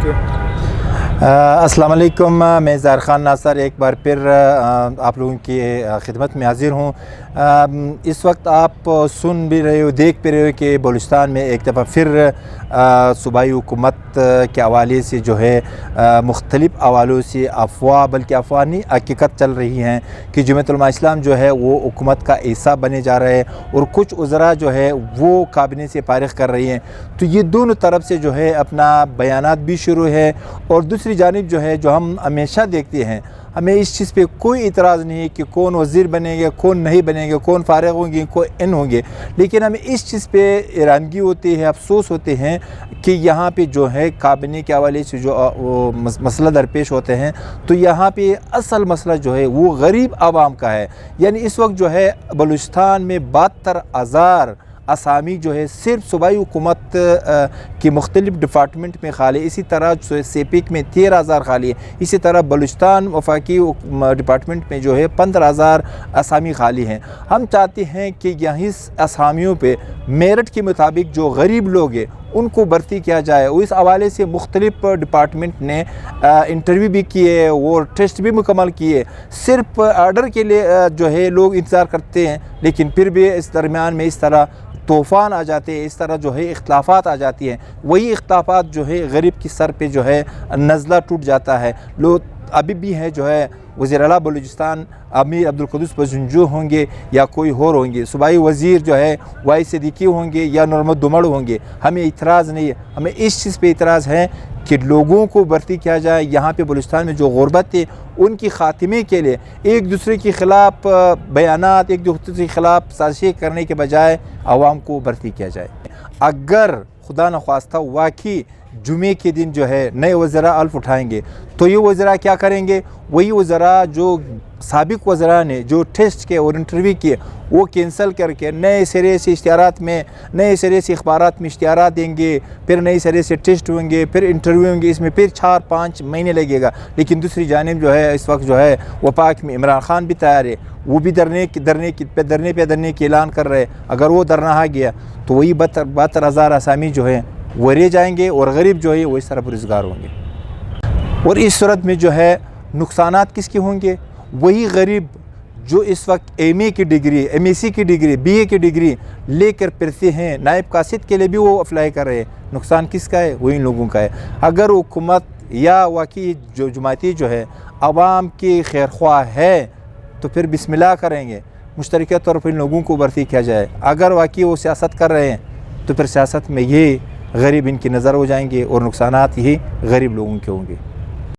अस्सलाम वालेकुम, मैं ज़ाहिर ख़ान नासर एक बार फिर आप लोगों की खिदमत में हाज़िर हूँ। इस वक्त आप सुन भी रहे हो, देख भी रहे हो कि बलूचिस्तान में एक दफ़ा फिर सूबाई हुकूमत के हवाले से जो है मुख्तलिफ़ हवालों से अफवाह, बल्कि अफवाह नहीं हकीकत चल रही हैं कि जमीयत उलमा इस्लाम जो है वो हुकूमत का हिस्सा बने जा रहे हैं और कुछ उज़रा जो है वो काबिनेट से फारिग कर रही हैं। तो ये दोनों तरफ से जो है अपना बयानात भी शुरू है और दूसरी जानिब जो है, जो हम हमेशा देखते हैं, हमें इस चीज़ पे कोई इतराज़ नहीं है कि कौन वज़ीर बनेंगे, कौन नहीं बनेंगे, कौन फारिग होंगे, कौन इन होंगे, लेकिन हमें इस चीज़ पे हैरानगी होती है, अफसोस होते हैं कि यहाँ पे जो है काबिनेट के हवाले से जो मसला दरपेश होते हैं, तो यहाँ पे असल मसला जो है वो गरीब आवाम का है। यानी इस वक्त जो है बलूचिस्तान में 72,000 असामी जो है सिर्फ सूबाई हुकूमत की मुख्तलिफ़ डिपार्टमेंट में खाली, इसी तरह सेपिक में 13,000 खाली है, इसी तरह बलूचिस्तान वफाकी डिपार्टमेंट में जो है 15,000 असामी खाली हैं। हम चाहते हैं कि यहीं असामियों पे मेरिट के मुताबिक जो गरीब लोग हैं उनको भर्ती किया जाए। और इस हवाले से मुख्तलिफ़ डिपार्टमेंट ने इंटरव्यू भी किए और टेस्ट भी मुकम्मल किए। सिर्फ आर्डर के लिए जो है लोग इंतज़ार करते हैं, लेकिन फिर भी इस दरमियान में इस तरह तूफ़ान आ जाते हैं, इस तरह जो है इख्तिलाफ़ात आ जाती हैं। वही इख्तिलाफ़ात जो है गरीब की सर पे जो है नज़ला टूट जाता है। लोग अभी भी है जो है वज़ीर आला बलूचिस्तान अमीर अब्दुल कुद्दूस बज़ुंजू होंगे या कोई और होंगे, सूबाई वज़ीर जो है वाई सिद्दीकी होंगे या नॉर्मल दुमड़ होंगे, हमें इतराज़ नहीं है। हमें इस चीज़ पे इतराज़ है कि लोगों को भर्ती किया जाए। यहाँ पे बलूचिस्तान में जो गुरबत है उनकी ख़ात्मे के लिए एक दूसरे के ख़िलाफ़ बयानात, एक दूसरे के ख़िलाफ़ साजिशें करने के बजाय आवाम को भर्ती किया जाए। अगर खुदा न ख्वास्ता वाकई जुमे के दिन जो है नए वज़रा अल्फ़ उठाएंगे तो ये वज़रा क्या करेंगे? वही वज़रा जो साबिक वज़रा ने जो टेस्ट के और इंटरव्यू किए वो कैंसल करके नए सिरे से इश्तिहारात में, नए सिरे से अखबारात में इश्तिहारात देंगे, फिर नए सिरे से टेस्ट होंगे, फिर इंटरव्यू होंगे, इसमें फिर 4-5 महीने लगेगा। लेकिन दूसरी जानिब जो है इस वक्त जो है वफाक में इमरान खान भी तैयार है, वो भी धरने की ऐलान कर रहे हैं। अगर वो धरना आ गया तो वही 72,000 असामी जो है वो रह जाएंगे और गरीब जो है वो इस तरह बेरोज़गार होंगे। और इस सूरत में जो है नुकसानात किसके होंगे? वही गरीब जो इस वक्त एमए की डिग्री, एमएससी की डिग्री, बीए की डिग्री लेकर फिरते हैं, नायब कासिद के लिए भी वो अप्लाई कर रहे हैं। नुकसान किसका है? वही लोगों का है। अगर हुकूमत या वाकई जो जमाती जो है आवाम की खैर ख्वाह है तो फिर बिस्मिल्लाह करेंगे, मुश्तरका तौर पर इन लोगों को भर्ती किया जाए। अगर वाकई वो सियासत कर रहे हैं तो फिर सियासत में ये गरीब इनकी नज़र हो जाएंगे और नुकसानात यही गरीब लोगों के होंगे।